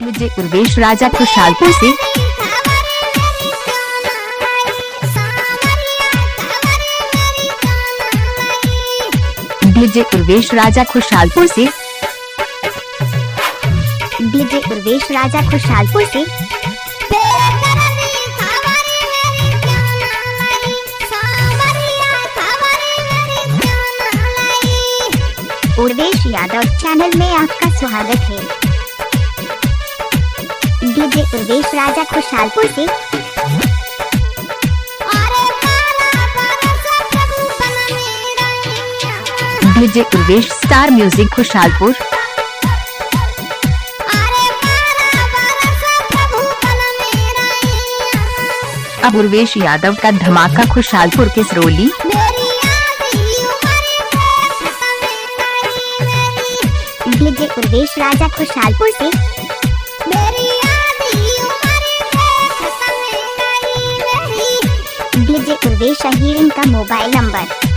DJ Urvesh राजा खुशहालपुर से। DJ Urvesh राजा खुशहालपुर से। DJ Urvesh राजा खुशहालपुर से। उर्वेश यादव चैनल में आपका स्वागत है। डीजे उर्वेश राजा खुशहालपुर से। DJ Urvesh star music Khushhalpur. अब उर्वेश यादव का धमाका खुशहालपुर के सरोली। डीजे उर्वेश राजा खुशहालपुर से। डीजे उर्वेश हीरिंग का मोबाइल नंबर